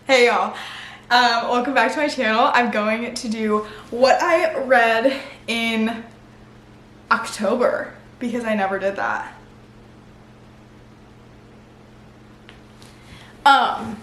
Hey y'all, welcome back to my channel. I'm going to do what I read in October because I never did that. I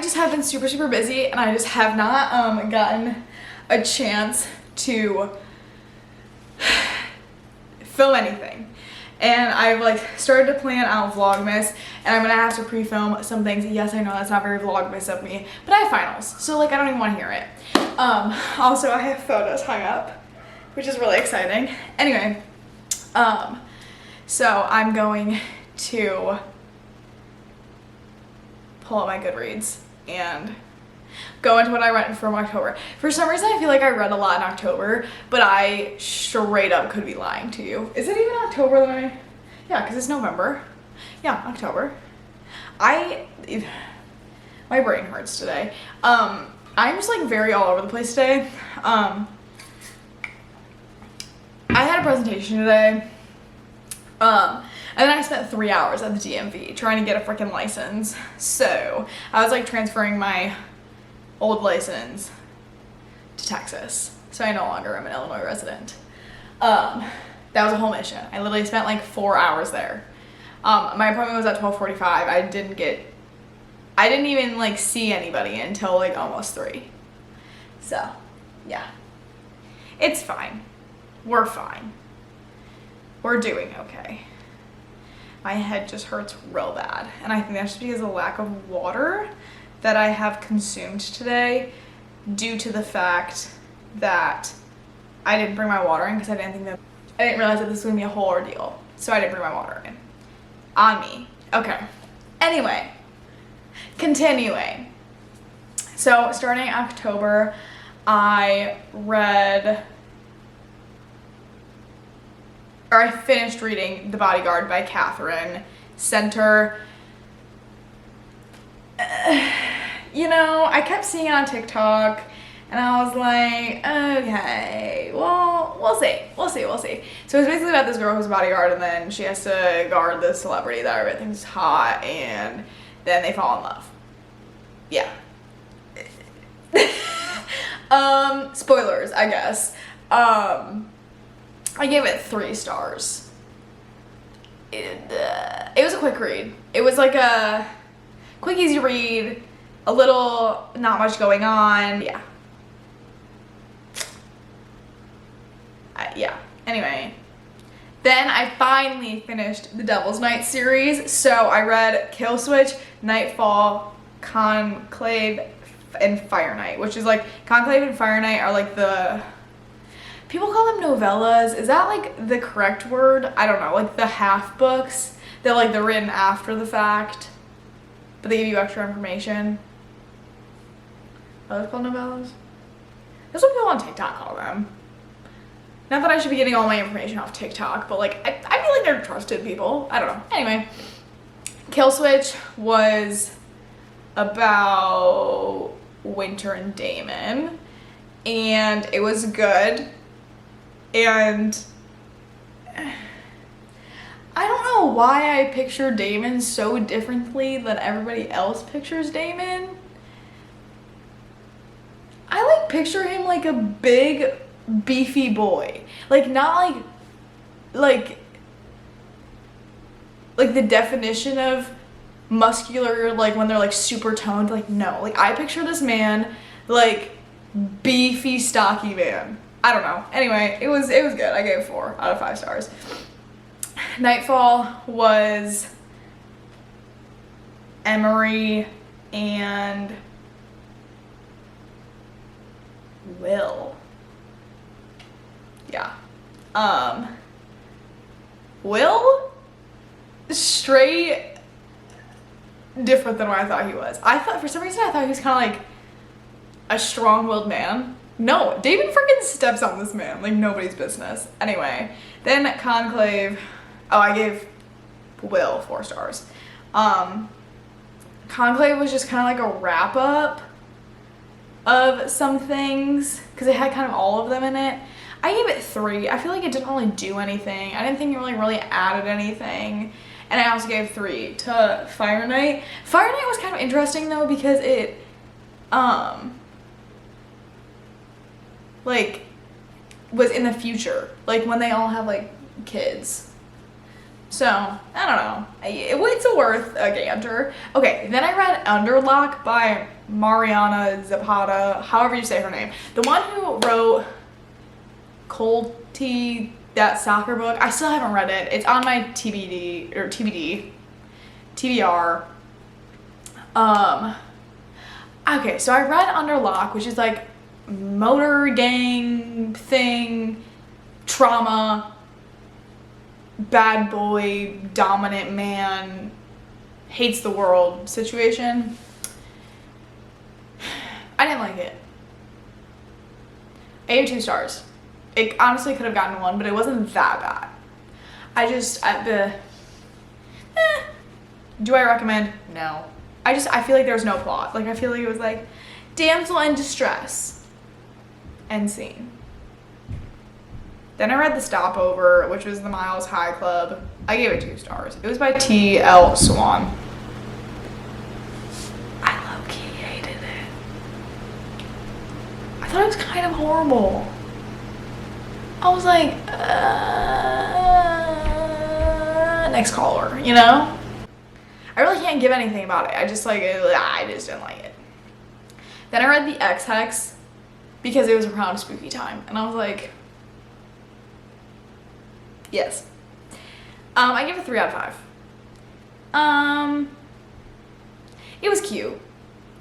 just have been super busy and I just have not gotten a chance to film anything. And I've like started to plan out Vlogmas and I'm gonna have to pre-film some things. Yes, I know that's not very Vlogmas of me, but I have finals, so like I don't even want to hear it. Also I have photos hung up, which is really exciting. Anyway, so I'm going to pull up my Goodreads and go into what I read from October. For some reason I feel like I read a lot in October, but I straight up could be lying to you. Is it even October that yeah, because it's November. Yeah, October. My brain hurts today. I'm just like very all over the place today. I had a presentation today. And then I spent 3 hours at the DMV trying to get a freaking license. So I was like transferring my old license to Texas, so I no longer am an Illinois resident. That was a whole mission. I literally spent like 4 hours there. My appointment was at 12:45. I didn't even like see anybody until like almost 3. So yeah, it's fine. We're fine. We're doing okay. My head just hurts real bad, and I think that's just because of the lack of water that I have consumed today due to the fact that I didn't bring my water in because I didn't realize that this was gonna be a whole ordeal. So I didn't bring my water in. On me. Okay. Anyway, continuing. So starting October, I finished reading The Bodyguard by Catherine Center. You know, I kept seeing it on TikTok and I was like, okay, well, we'll see. So it's basically about this girl who's a bodyguard and then she has to guard this celebrity that everybody thinks is hot and then they fall in love. Yeah. Spoilers, I guess. I gave it 3 stars. It was a quick read. It was like a quick, easy read, a little, not much going on. Yeah. Yeah. Anyway, then I finally finished the Devil's Night series. So I read Kill Switch, Nightfall, Conclave, and Fire Night, which is like, Conclave and Fire Night are like the, people call them novellas. Is that like the correct word? I don't know, like the half books. They're like, they're written after the fact, but they give you extra information. Are those called novellas? That's what people on TikTok call them. Not that I should be getting all my information off TikTok, but like, I feel like they're trusted people. I don't know. Anyway, Kill Switch was about Winter and Damon, and it was good. And I don't know why I picture Damon so differently than everybody else pictures Damon. I like picture him like a big beefy boy, like not like the definition of muscular, like when they're like super toned. Like no, like I picture this man like beefy stocky man. I don't know. Anyway, it was good. I gave it 4 out of 5 stars. Nightfall was Emery and Will. Yeah. Will, straight different than what I thought he was. For some reason I thought he was kind of like a strong-willed man. No, David freaking steps on this man like nobody's business. Anyway, then Conclave. Oh, I gave Will 4 stars. Conclave was just kind of like a wrap-up of some things because it had kind of all of them in it. I gave it 3. I feel like it didn't really do anything. I didn't think it really added anything. And I also gave 3 to Fire Night. Fire Night was kind of interesting though because it, like, was in the future. Like when they all have like kids. So, I don't know. It's worth a gander. Okay, then I read Underlock by Mariana Zapata, however you say her name. The one who wrote Cold Tea, that soccer book. I still haven't read it. It's on my TBR. Okay, so I read Underlock, which is like motor gang thing, trauma, bad boy, dominant man, hates the world situation. I didn't like it. I gave 2 stars. It honestly could have gotten 1, but it wasn't that bad. Do I recommend? No. I feel like there's no plot. Like I feel like it was like, damsel in distress. End scene. Then I read The Stopover, which was the Miles High Club. I gave it 2 stars. It was by T.L. Swan. I low-key hated it. I thought it was kind of horrible. I was like, next caller, you know? I really can't give anything about it. I just didn't like it. Then I read the X Hex because it was around spooky time. And I was like, yes. I give it 3 out of 5. It was cute.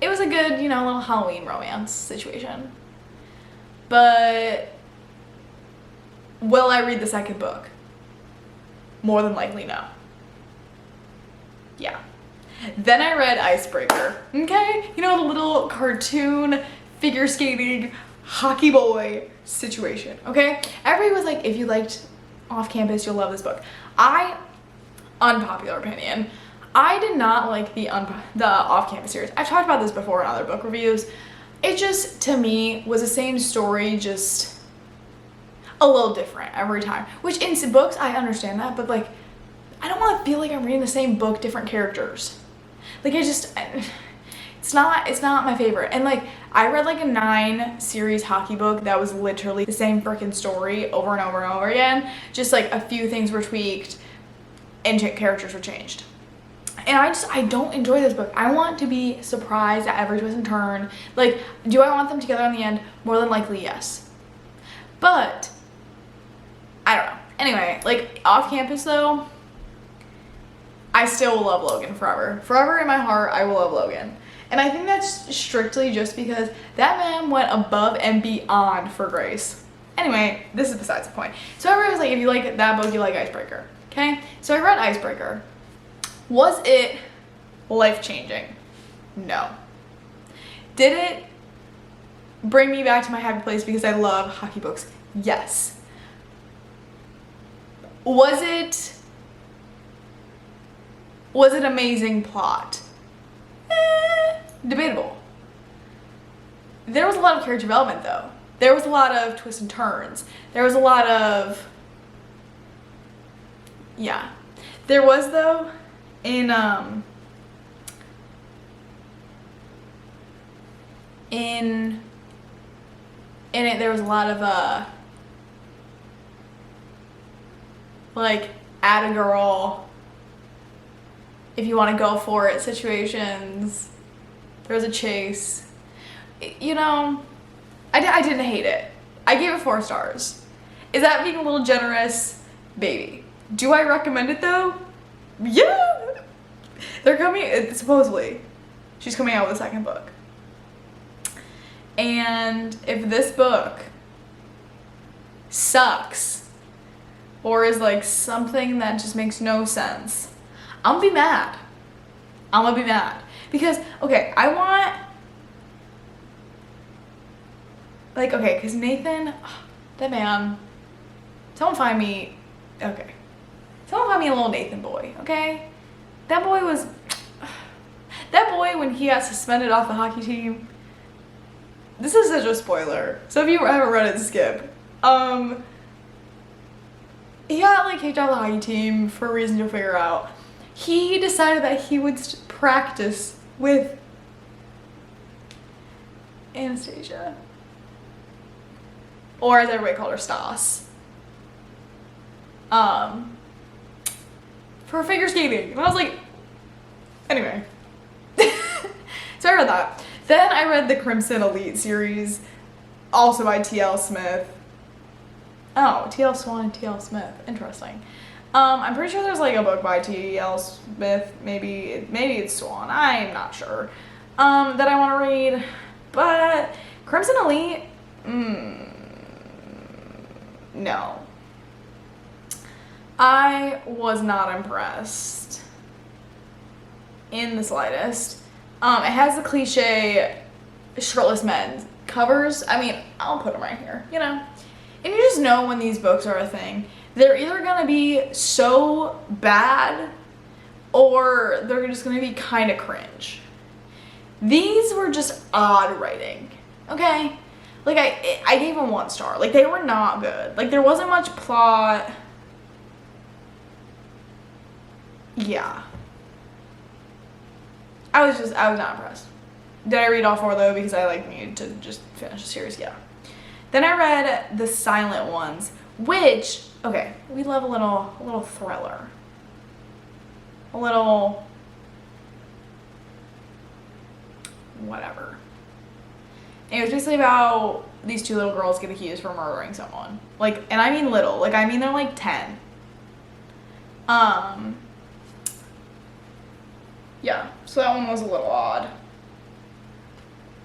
It was a good, you know, little Halloween romance situation. But will I read the second book? More than likely, no. Yeah. Then I read Icebreaker, okay? You know, the little cartoon figure skating hockey boy situation, okay? Everybody was like, if you liked Off Campus, you'll love this book. Unpopular opinion, I did not like the Off Campus series. I've talked about this before in other book reviews. It just, to me, was the same story, just a little different every time. Which in books, I understand that, but like, I don't want to feel like I'm reading the same book, different characters. Like it's not my favorite. And like, I read like a 9 series hockey book that was literally the same freaking story over and over and over again. Just like a few things were tweaked and characters were changed. And I don't enjoy this book. I want to be surprised at every twist and turn. Like, do I want them together in the end? More than likely, yes. But I don't know. Anyway, like Off Campus though, I still will love Logan forever. Forever in my heart, I will love Logan. And I think that's strictly just because that man went above and beyond for Grace. Anyway, this is besides the point. So everyone was like, if you like that book, you like Icebreaker. Okay? So I read Icebreaker. Was it life-changing? No. Did it bring me back to my happy place because I love hockey books? Yes. Was it amazing plot? Debatable. There was a lot of character development though. There was a lot of twists and turns. There was a lot of, yeah. There was though, in it there was a lot of like add a girl if you want to go for it situations. There was a chase, you know. I didn't hate it. I gave it 4 stars. Is that being a little generous? Baby. Do I recommend it though? Yeah. They're coming, supposedly she's coming out with a 2nd book. And if this book sucks or is like something that just makes no sense, I'm gonna be mad. I'm gonna be mad. Because, okay, I want, like, okay, because Nathan, that man, someone find me a little Nathan boy, okay? That boy when he got suspended off the hockey team, this is such a spoiler, so if you haven't read it, skip. He got like kicked out of the hockey team for a reason to figure out, he decided that he would practice with Anastasia. Or as everybody called her, Stas. For figure skating. And I was like, anyway. So I read that. Then I read the Crimson Elite series, also by T.L. Smith. Oh, T.L. Swan and T.L. Smith. Interesting. I'm pretty sure there's like a book by T.L. Smith. Maybe it's Swan. I'm not sure. That I want to read. But Crimson Elite, no. I was not impressed in the slightest. It has the cliche shirtless men covers. I mean, I'll put them right here, you know. And you just know when these books are a thing. They're either gonna be so bad or they're just gonna be kind of cringe. These were just odd writing, okay? Like, I gave them 1 star. Like, they were not good. Like, there wasn't much plot. Yeah. I was not impressed. Did I read all 4 though? Because I, like, needed to just finish the series, yeah. Then I read The Silent Ones, which, okay, we love a little thriller. A little whatever. And it was basically about these 2 little girls get accused for murdering someone. Like, and I mean little. Like, I mean they're like 10. Yeah, so that one was a little odd.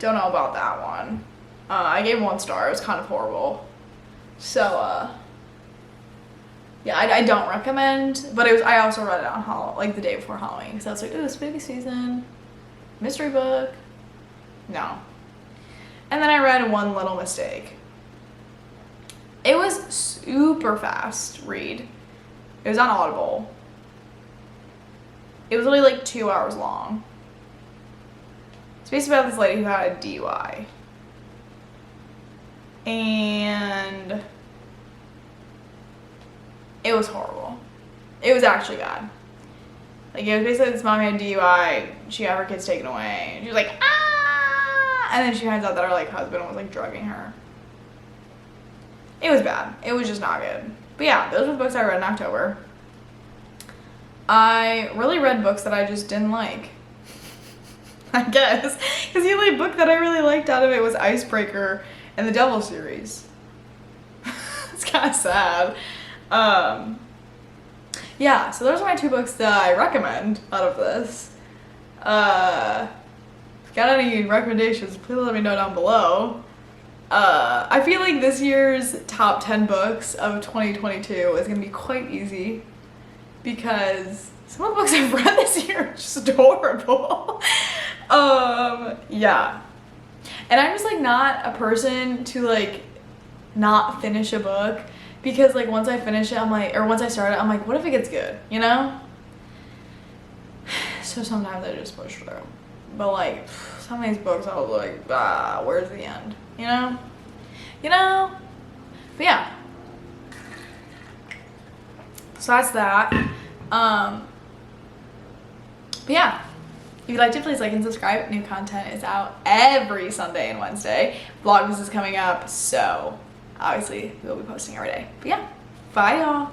Don't know about that one. I gave 1 star. It was kind of horrible. So, yeah, I don't recommend. But I also read it on like the day before Halloween. Because I was like, ooh, spooky season. Mystery book. No. And then I read One Little Mistake. It was super fast read. It was on Audible. It was literally like 2 hours long. It's basically about this lady who had a DUI. And it was horrible. It was actually bad. Like, it was basically this mom had a DUI, she got her kids taken away, and she was like, ah! And then she finds out that her, like, husband was, like, drugging her. It was bad. It was just not good. But yeah, those were the books I read in October. I really read books that I just didn't like. I guess. Because the only book that I really liked out of it was Icebreaker and the Devil series. It's kind of sad. Yeah, so those are my 2 books that I recommend out of this. If you got any recommendations, please let me know down below. I feel like this year's top 10 books of 2022 is going to be quite easy because some of the books I've read this year are just horrible. Yeah. And I'm just like not a person to like not finish a book because like once I finish it, I'm like, or once I start it, I'm like, what if it gets good, you know? So sometimes I just push through. But like some of these books I was like, where's the end? You know? You know? But yeah. So that's that. But yeah. If you'd like to, please like and subscribe. New content is out every Sunday and Wednesday. Vlogmas is coming up, so obviously we'll be posting every day. But yeah, bye y'all.